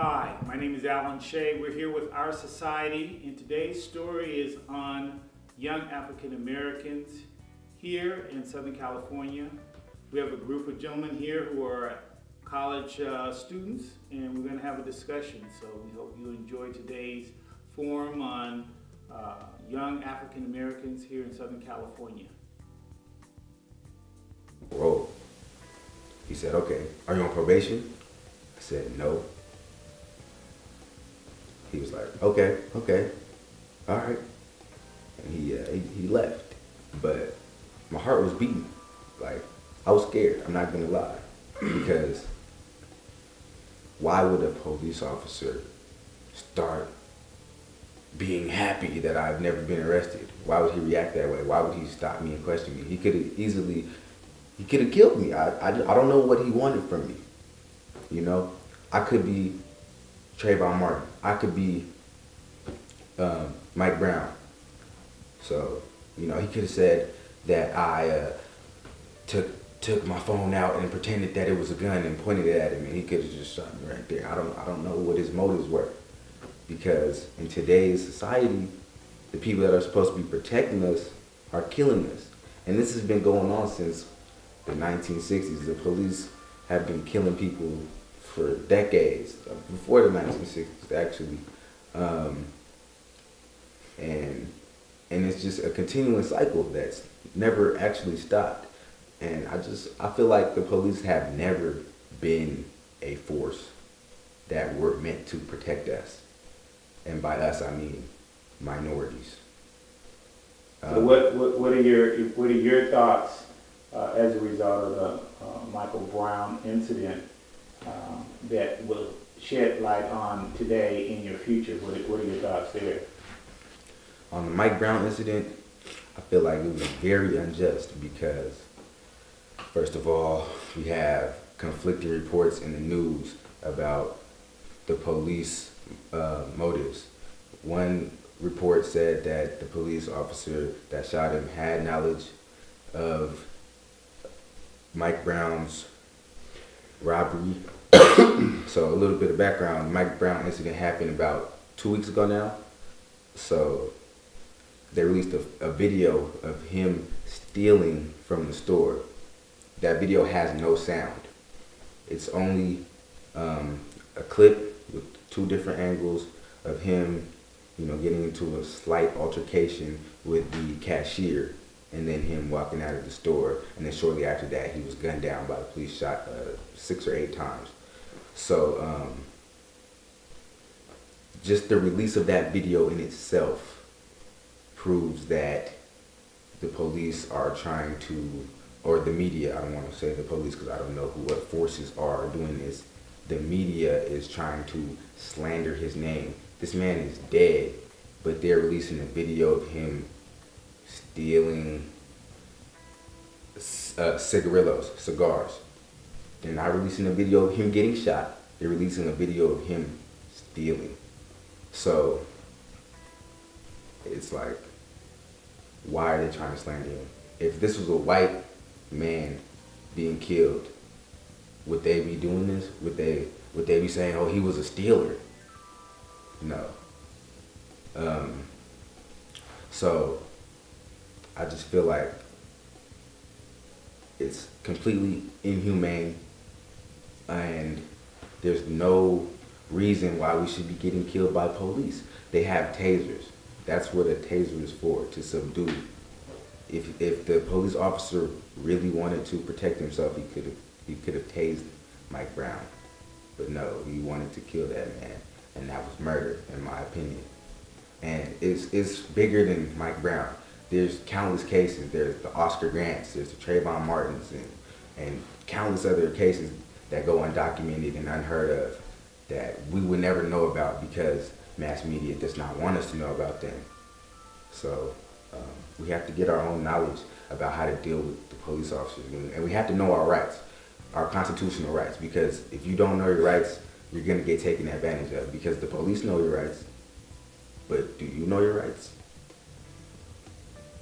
Hi, my name is Shay. We're here with OurSociety, and today's story is on young African Americans here in Southern California. We have a group of gentlemen here who are college students, and we're going to have a discussion. So we hope you enjoy today's forum on young African Americans here in Southern California. Whoa. He said, okay, are you on probation? I said, no. He was like, okay, all right. And he left. But my heart was beating. Like, I was scared, I'm not gonna lie. Because why would a police officer start being happy that I've never been arrested? Why would he react that way? Why would he stop me and question me? He could have killed me. I don't know what he wanted from me. You know, I could be Trayvon Martin. I could be Mike Brown. So, you know, he could have said that I took my phone out and pretended that it was a gun and pointed it at him, and he could have just shot me right there. I don't know what his motives were, because in today's society, the people that are supposed to be protecting us are killing us, and this has been going on since the 1960s. The police have been killing people for decades, before the 1960s actually, and it's just a continuing cycle that's never actually stopped. And I feel like the police have never been a force that were meant to protect us, and by us I mean minorities. So what are your thoughts as a result of the Michael Brown incident that will shed light on today in your future? What are your thoughts there? On the Mike Brown incident, I feel like it was very unjust because, first of all, we have conflicting reports in the news about the police motives. One report said that the police officer that shot him had knowledge of Mike Brown's robbery. So a little bit of background, the Mike Brown incident happened about 2 weeks ago now. So they released a video of him stealing from the store. That video has no sound. It's only a clip with two different angles of him, you know, getting into a slight altercation with the cashier, and then him walking out of the store. And then shortly after that, he was gunned down by the police, shot 6 or 8 times. So just the release of that video in itself proves that the police are trying to, or the media, I don't want to say the police because I don't know what forces are doing this. The media is trying to slander his name. This man is dead, but they're releasing a video of him stealing cigars. They're not releasing a video of him getting shot. They're releasing a video of him stealing. So it's like, why are they trying to slander him? If this was a white man being killed, would they be doing this? Would they be saying, oh, he was a stealer? No. So I just feel like it's completely inhumane, and there's no reason why we should be getting killed by police. They have tasers. That's what a taser is for, to subdue. If the police officer really wanted to protect himself, he could have tased Mike Brown. But no, he wanted to kill that man, and that was murder, in my opinion. And it's bigger than Mike Brown. There's countless cases. There's the Oscar Grants, there's the Trayvon Martins, and countless other cases that go undocumented and unheard of that we would never know about because mass media does not want us to know about them. So we have to get our own knowledge about how to deal with the police officers, and we have to know our rights, our constitutional rights, because if you don't know your rights, you're going to get taken advantage of, because the police know your rights, but do you know your rights?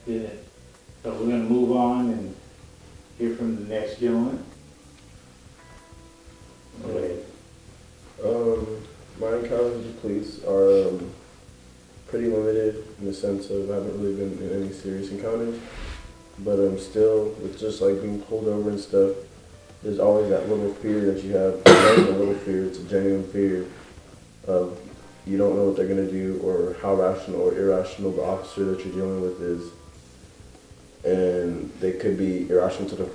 Good. So we're going to move on and hear from the next gentleman. Go ahead. My encounters with the police are pretty limited in the sense of I haven't really been in any serious encounters. But still, with just like being pulled over and stuff, there's always that little fear that you have. It's not even a little fear, it's a genuine fear of you don't know what they're gonna do or how rational or irrational the officer that you're dealing with is. And they could be irrational to the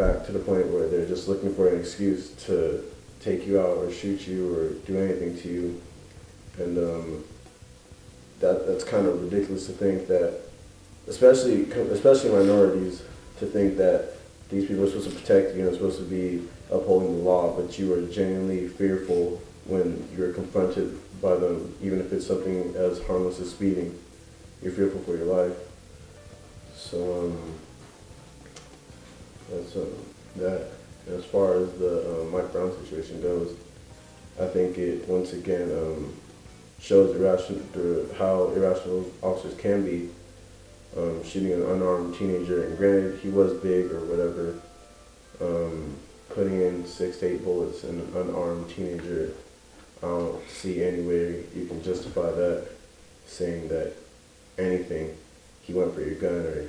point where they're just looking for an excuse to take you out or shoot you or do anything to you. And that's kind of ridiculous to think that, especially minorities, to think that these people are supposed to protect you and are supposed to be upholding the law, but you are genuinely fearful when you're confronted by them, even if it's something as harmless as speeding. You're fearful for your life. So that's that. And as far as the Mike Brown situation goes, I think it once again shows how irrational officers can be. Shooting an unarmed teenager, and granted he was big or whatever, putting in 6 to 8 bullets in an unarmed teenager, I don't see any way you can justify that, saying that anything, he went for your gun or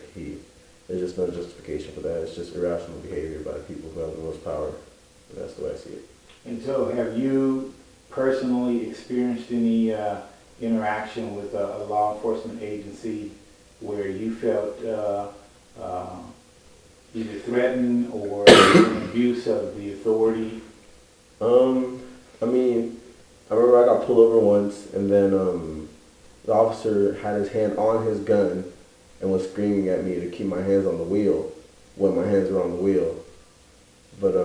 there's just no justification for that. It's just irrational behavior by people who have the most power, and that's the way I see it. And so have you personally experienced any interaction with a law enforcement agency where you felt either threatened or an abuse of the authority? I mean, I remember I got pulled over once, and then the officer had his hand on his gun and was screaming at me to keep my hands on the wheel when my hands were on the wheel. But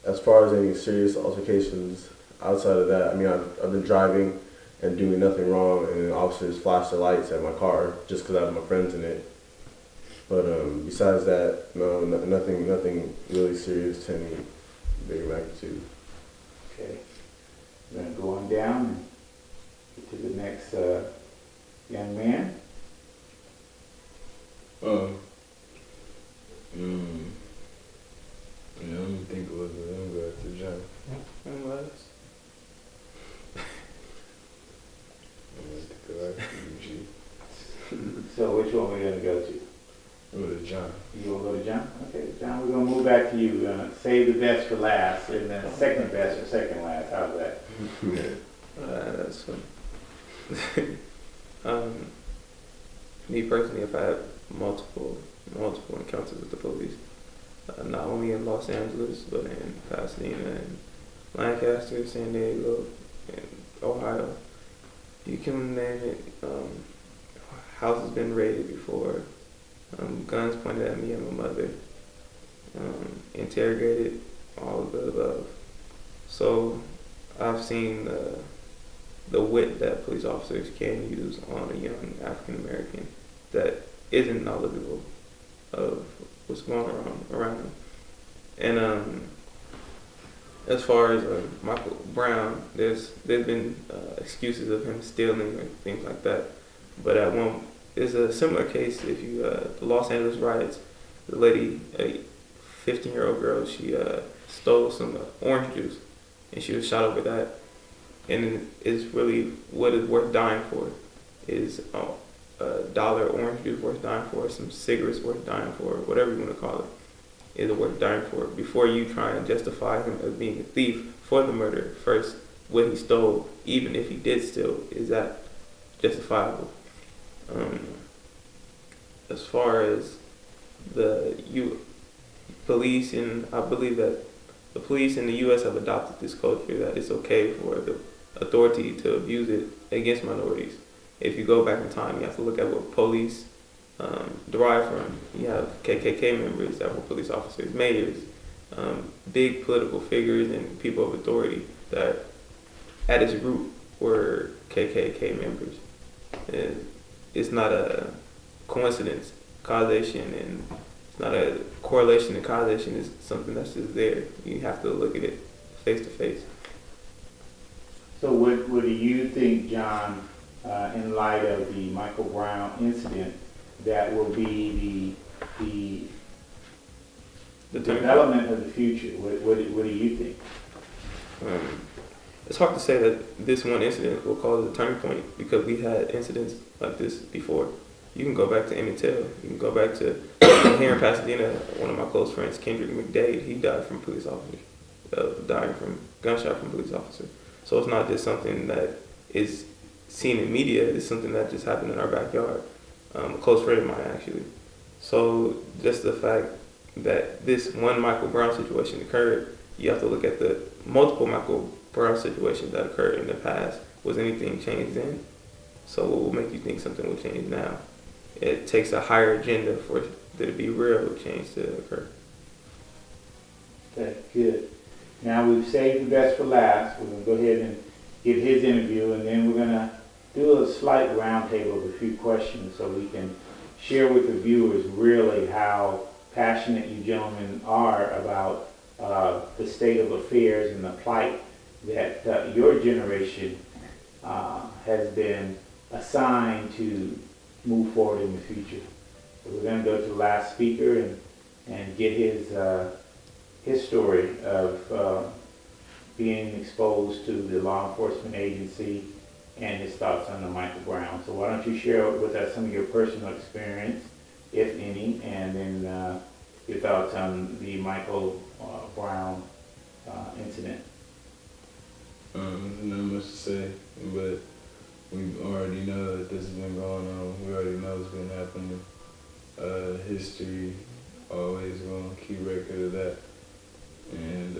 as far as any serious altercations outside of that, I mean, I've been driving and doing nothing wrong, and officers flash the lights at my car just because I have my friends in it. But besides that, no, nothing really serious to any bigger magnitude. Okay. We're going to go on down and get to the next young man. Yeah, I'm gonna think a little bit. I'm gonna go after John. I'm gonna go after you, G. So which one are we going to go to? I'm gonna go to John. You want to go to John? Okay, John, we're going to move back to you. We're going to save the best for last, and then second best for second last. How's that? That's fun. Me personally, I've had multiple encounters with the police, not only in Los Angeles, but in Pasadena and Lancaster, San Diego, and Ohio. You can name it. House has been raided before. Guns pointed at me and my mother. Interrogated, all of the above. So I've seen the wit that police officers can use on a young African American that isn't knowledgeable of what's going on around them. And as far as Michael Brown, there's been excuses of him stealing or things like that. But at one, there's a similar case. If you the Los Angeles riots, the lady, a 15-year-old girl, she stole some orange juice, and she was shot over that. And it's really what is worth dying for is $1 orange juice worth dying for, some cigarettes worth dying for, whatever you want to call it, is worth dying for. Before you try and justify him as being a thief for the murder, first, what he stole, even if he did steal, is that justifiable? As far as the police, and I believe that the police in the U.S. have adopted this culture that it's okay for the authority to abuse it against minorities. If you go back in time, you have to look at what police derive from. You have KKK members that were police officers, mayors, big political figures and people of authority that at its root were KKK members. It's not a coincidence, causation, and it's not a correlation and causation. It's something that's just there. You have to look at it face to face. So what do you think, John, in light of the Michael Brown incident, that will be the development of the future? What do you think? it's hard to say that this one incident will cause a turning point because we had incidents like this before. You can go back to Emmett Till. You can go back to here in Pasadena. One of my close friends, Kendrick McDade, he died from police officer, dying from gunshot from police officer. So it's not just something that is seen in media. It's something that just happened in our backyard. A close friend of mine actually. So just the fact that this one Michael Brown situation occurred, you have to look at the multiple Michael Brown situations that occurred in the past. Was anything changed then? So what will make you think something will change now? It takes a higher agenda for there to be real change to occur. Okay, good. Now we've saved the best for last. We're going to go ahead and get his interview, and then we're going to do a slight roundtable of a few questions so we can share with the viewers really how passionate you gentlemen are about the state of affairs and the plight that your generation has been assigned to move forward in the future. So we're going to go to the last speaker and get his story of being exposed to the law enforcement agency and his thoughts on the Michael Brown. So why don't you share with us some of your personal experience, if any, and then your thoughts on the Michael Brown incident. There's not much to say, but we already know that this has been going on. We already know it's been happening. History always going to keep record of that. And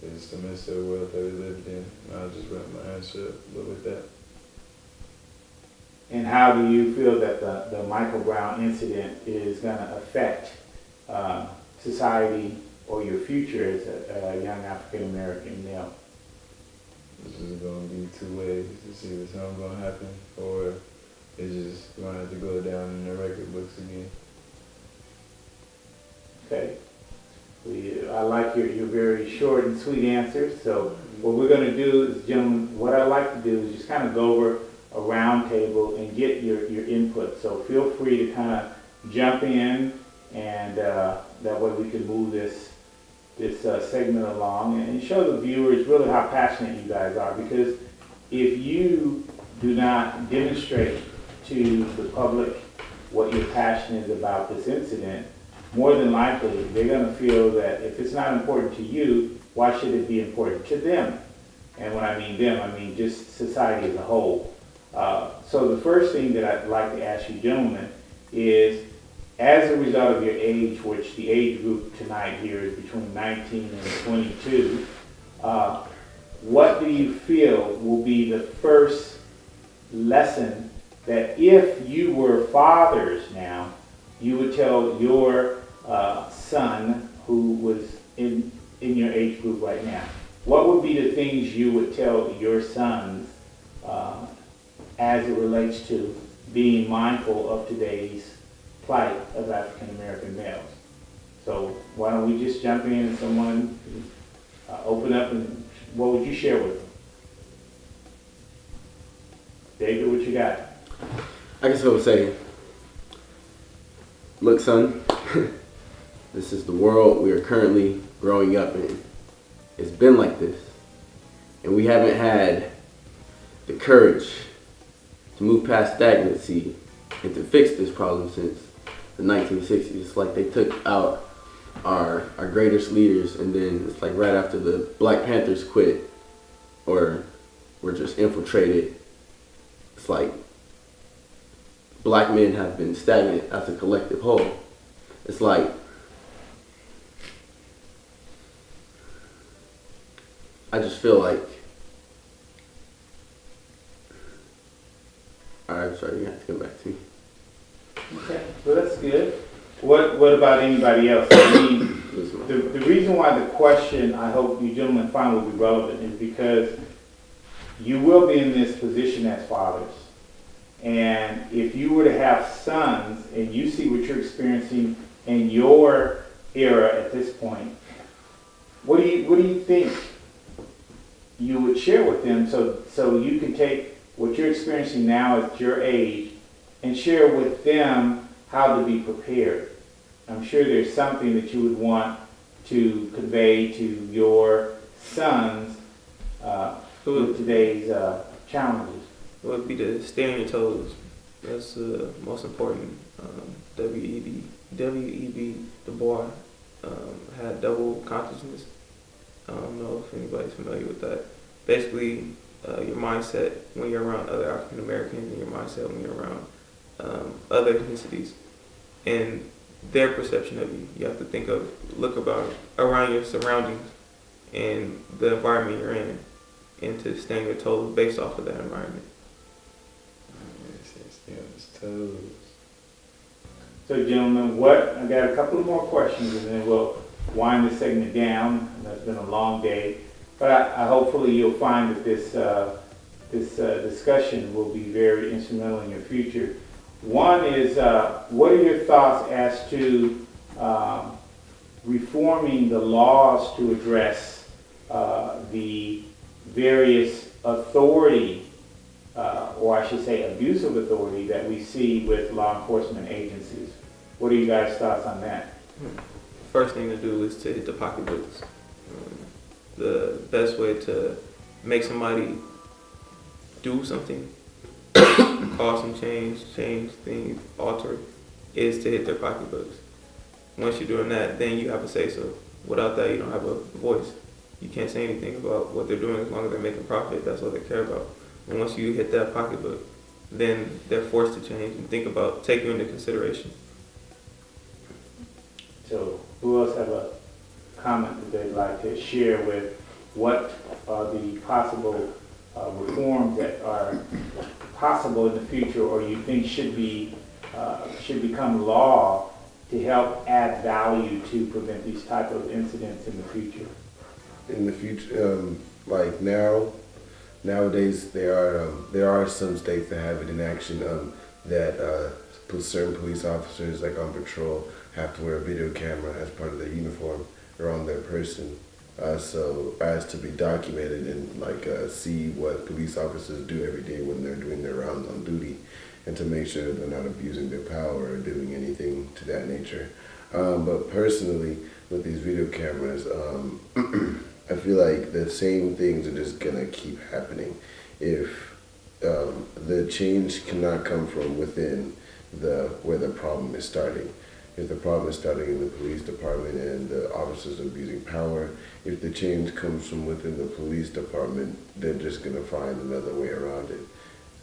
it's the mess of the world that we lived in. I'll just wrap my answer up with that. And how do you feel that the Michael Brown incident is going to affect society or your future as a young African American male? This is going to be two ways. It's either something going to happen or it's just going to have to go down in the record books again. Okay. I like your very short and sweet answers. So what we're going to do is, gentlemen, what I like to do is just kind of go over a round table and get your input. So feel free to kind of jump in, and that way we can move this segment along and show the viewers really how passionate you guys are. Because if you do not demonstrate to the public what your passion is about this incident, more than likely they're going to feel that if it's not important to you, why should it be important to them? And when I mean them, I mean just society as a whole. So the first thing that I'd like to ask you gentlemen is, as a result of your age, which the age group tonight here is between 19 and 22, what do you feel will be the first lesson that if you were fathers now, you would tell your son who was in your age group right now? What would be the things you would tell your sons as it relates to being mindful of today's plight of African American males? So why don't we just jump in and someone open up, and what would you share with them? David, what you got? I guess I would say, look, son, this is the world we are currently growing up in. It's been like this, and we haven't had the courage to move past stagnancy and to fix this problem since the 1960s. It's like they took out our greatest leaders, and then it's like right after the Black Panthers quit or were just infiltrated, it's like black men have been stagnant as a collective whole. It's like I just feel like, I'm sorry, you have to come back to me. Okay, well that's good. What about anybody else? I mean, the reason why the question, I hope you gentlemen find will be relevant, is because you will be in this position as fathers. And if you were to have sons and you see what you're experiencing in your era at this point, what do you think you would share with them so you can take what you're experiencing now at your age and share with them how to be prepared? I'm sure there's something that you would want to convey to your sons with today's challenges? It would be to stay on your toes. That's the most important. W.E.B. Du Bois had double consciousness. I don't know if anybody's familiar with that. Basically, your mindset when you're around other African Americans and your mindset when you're around other ethnicities and their perception of you. You have to look around your surroundings and the environment you're in, and to stay on your toes based off of that environment. Stay on his toes. So, gentlemen, I got a couple of more questions, and then we'll wind this segment down. It's been a long day, but I hopefully you'll find that this discussion will be very instrumental in your future. One is, what are your thoughts as to reforming the laws to address the various authority, or I should say abuse of authority, that we see with law enforcement agencies? What are you guys' thoughts on that? First thing to do is to hit the pocketbooks. The best way to make somebody do something, cause some change things, alter, is to hit their pocketbooks. Once you're doing that, then you have a say-so. Without that, you don't have a voice. You can't say anything about what they're doing as long as they're making profit. That's what they care about. And once you hit that pocketbook, then they're forced to change and take you into consideration. So, who else have a comment that they'd like to share with what are the possible reforms that are possible in the future, or you think should become law to help add value to prevent these type of incidents in the future? In the future, like nowadays, there are some states that have it in action that certain police officers, like on patrol, have to wear a video camera as part of their uniform or on their person, so as to be documented and see what police officers do every day when they're doing their rounds on duty, and to make sure they're not abusing their power or doing anything to that nature. But personally, with these video cameras, I feel like the same things are just gonna keep happening if the change cannot come from within where the problem is starting. If the problem is starting in the police department and the officers are abusing power, if the change comes from within the police department, they're just gonna find another way around it.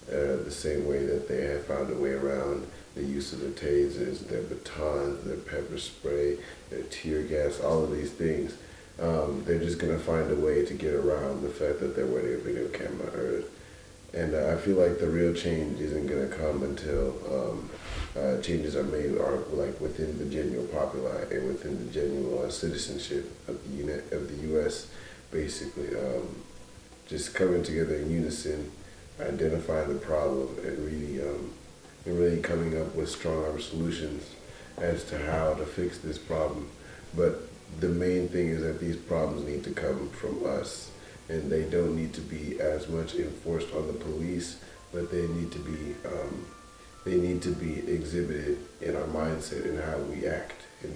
The same way that they have found a way around the use of the tasers, their batons, their pepper spray, their tear gas, all of these things. They're just going to find a way to get around the fact that they're wearing a video camera. And I feel like the real change isn't going to come until changes are made within the genuine populi and within the genuine citizenship of the U.S. Basically, just coming together in unison, identifying the problem, and really coming up with strong solutions as to how to fix this problem. But the main thing is that these problems need to come from us, and they don't need to be as much enforced on the police, but they need to be exhibited in our mindset and how we act in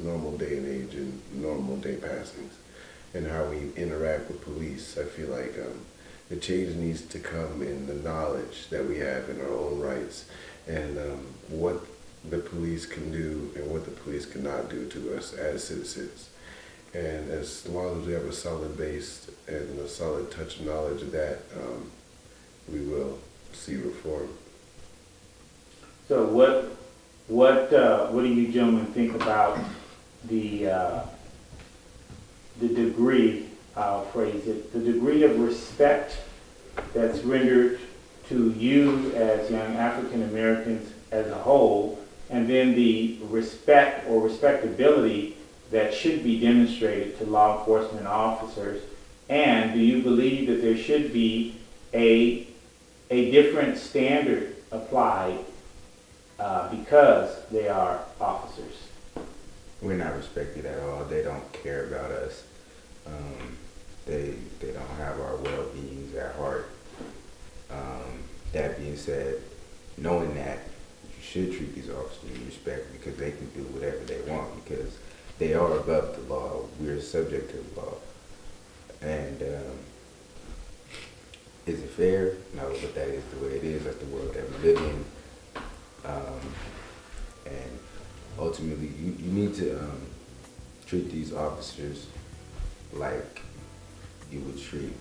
normal day and age and normal day passings, and how we interact with police. I feel like the change needs to come in the knowledge that we have in our own rights, and what the police can do and what the police cannot do to us as citizens. And as long as we have a solid base and a solid touch of knowledge of that, we will see reform. So what do you gentlemen think about the degree, I'll phrase it, the degree of respect that's rendered to you as young African Americans as a whole, and then the respect or respectability that should be demonstrated to law enforcement officers? And do you believe that there should be a different standard applied because they are officers? We're not respected at all. They don't care about us. They don't have our well-beings at heart. That being said, knowing that, you should treat these officers with respect, because they can do whatever they want, because they are above the law. We're subject to the law. And is it fair? No, but that is the way it is. That's the world that we live in. And ultimately, you need to treat these officers like you would treat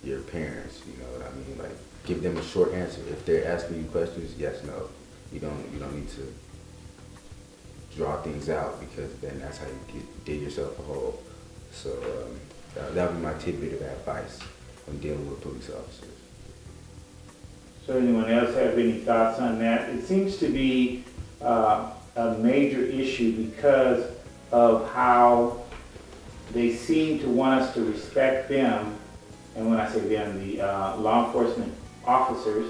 your parents. You know what I mean? Like, give them a short answer. If they're asking you questions, yes, no. You don't need to draw things out, because then that's how you dig yourself a hole. So that would be my tidbit of advice when dealing with police officers. So anyone else have any thoughts on that? It seems to be a major issue because of how they seem to want us to respect them, and when I say them, the law enforcement officers.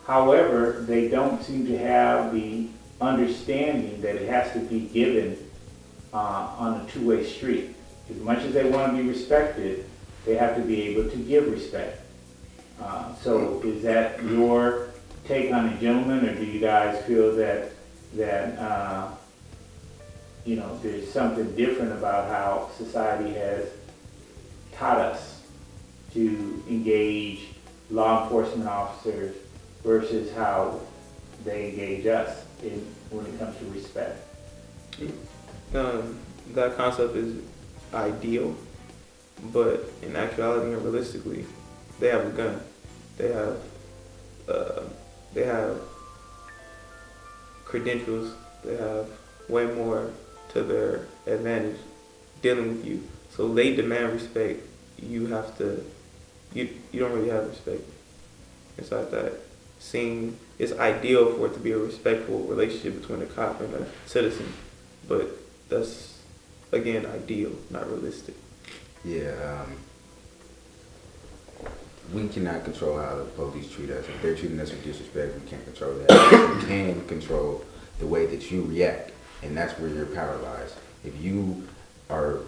However, they don't seem to have the understanding that it has to be given on a two-way street. As much as they want to be respected, they have to be able to give respect. So is that your take on it, gentlemen, or do you guys feel that you know, there's something different about how society has taught us to engage law enforcement officers versus how they engage us when it comes to respect? That concept is ideal, but in actuality and realistically, they have a gun. They have credentials. They have way more to their advantage dealing with you. So they demand respect. You have to. You don't really have respect. It's like that. It's ideal for it to be a respectful relationship between a cop and a citizen, but that's, again, ideal, not realistic. Yeah, we cannot control how the police treat us. If they're treating us with disrespect, we can't control that. We can control the way that you react, and that's where your power lies. If you are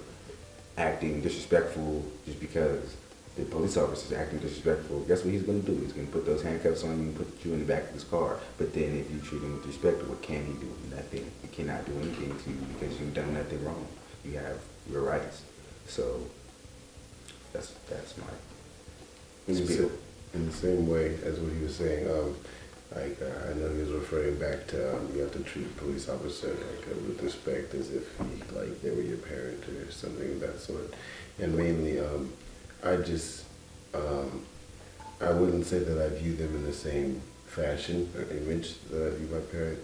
acting disrespectful just because the police officer is acting disrespectful, guess what he's going to do? He's going to put those handcuffs on you and put you in the back of his car. But then if you treat him with respect, what can he do? Nothing. He cannot do anything to you because you've done nothing wrong. You have your rights. So that's my spiel. In the same way as what he was saying, I know he was referring back to you have to treat a police officer with respect as if they were your parent or something of that sort. And mainly, I wouldn't say that I view them in the same fashion or image that I view my parent,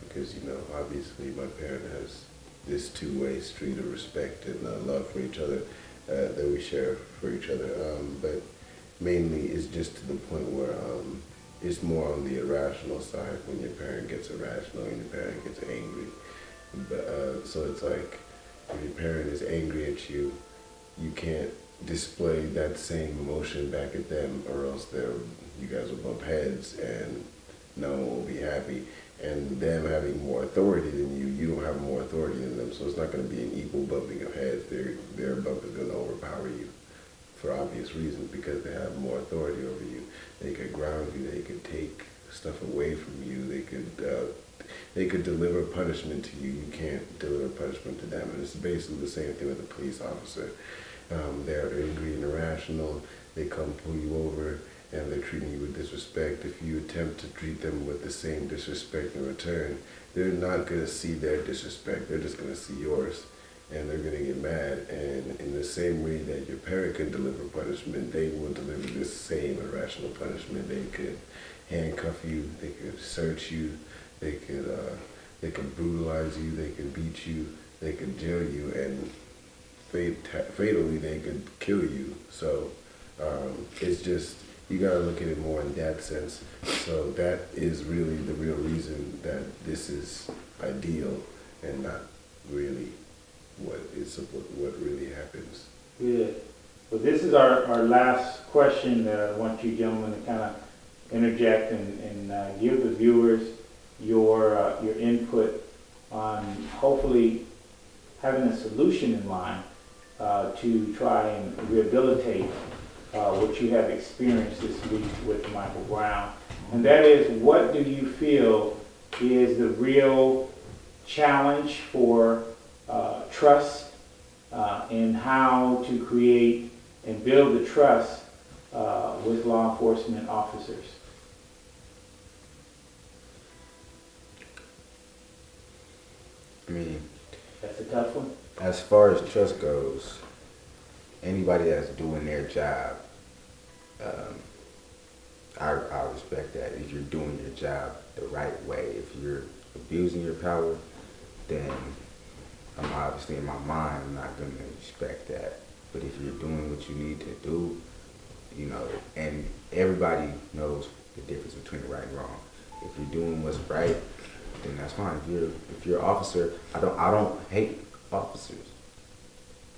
because obviously my parent has this two-way street of respect and love for each other that we share for each other. But mainly it's just to the point where it's more on the irrational side, when your parent gets irrational and your parent gets angry. But, so it's like if your parent is angry at you, you can't display that same emotion back at them, or else you guys will bump heads and no one will be happy. And them having more authority than you don't have more authority than them, so it's not going to be an equal bumping of heads. Their bump is going to overpower you for obvious reasons, because they have more authority over you. They could ground you. They could take stuff away from you. They could deliver punishment to you. You can't deliver punishment to them. And it's basically the same thing with a police officer. They're angry and irrational. They come pull you over, and they're treating you with disrespect. If you attempt to treat them with the same disrespect in return, they're not going to see their disrespect. They're just going to see yours, and they're going to get mad. And in the same way that your parent can deliver punishment, they will deliver this same irrational punishment. They could handcuff you. They could search you. They could brutalize you. They could beat you. They could jail you, and fatally they could kill you. So it's just, you gotta look at it more in that sense. So that is really the real reason that this is ideal and not really what really happens. Good. Well, this is our last question that I want you gentlemen to kind of interject and give the viewers your input on hopefully having a solution in mind to try and rehabilitate what you have experienced this week with Michael Brown. And that is, what do you feel is the real challenge for trust and how to create and build the trust with law enforcement officers. I mean, That's a tough one. as far as trust goes, anybody that's doing their job, I respect that. If you're doing your job the right way, if you're abusing your power, then I'm obviously in my mind I'm not gonna respect that. But if you're doing what you need to do, you know, and everybody knows the difference between right and wrong. If you're doing what's right, then that's fine. If you're an officer, I don't hate officers.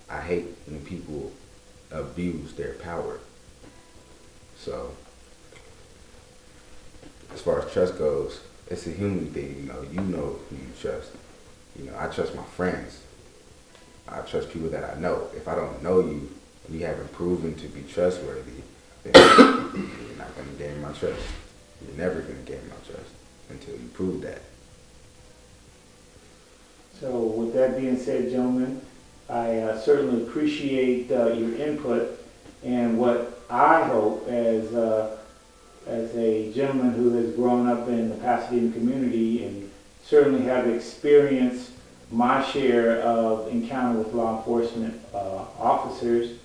I hate when people abuse their power. So, as far as trust goes, it's a human thing. You know who you trust. I trust my friends. I trust people that I know. If I don't know you, and you haven't proven to be trustworthy, then you're not going to gain my trust. You're never going to gain my trust until you prove that. So with that being said, gentlemen, I certainly appreciate your input, and what I hope as a gentleman who has grown up in the Pasadena community and certainly have experienced my share of encounter with law enforcement officers,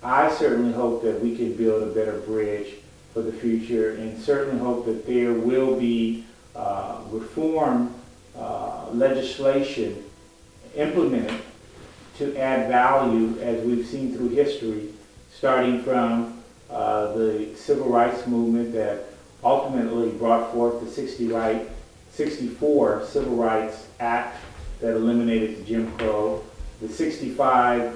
I certainly hope that we can build a better bridge for the future, and certainly hope that there will be reform legislation implemented to add value, as we've seen through history, starting from the civil rights movement that ultimately brought forth the 64 Civil Rights Act that eliminated the Jim Crow, the 65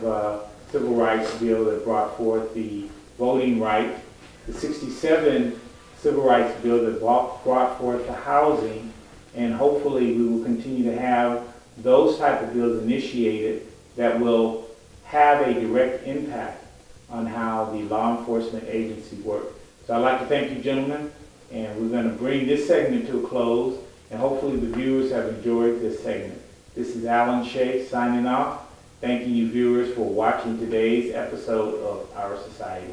Civil Rights Bill that brought forth the voting right, the 67 Civil Rights Bill that brought forth the housing, and hopefully we will continue to have those type of bills initiated that will have a direct impact on how the law enforcement agency work. So I'd like to thank you, gentlemen, and we're going to bring this segment to a close, and hopefully the viewers have enjoyed this segment. This is Alan Shay signing off, thanking you viewers for watching today's episode of Our Society.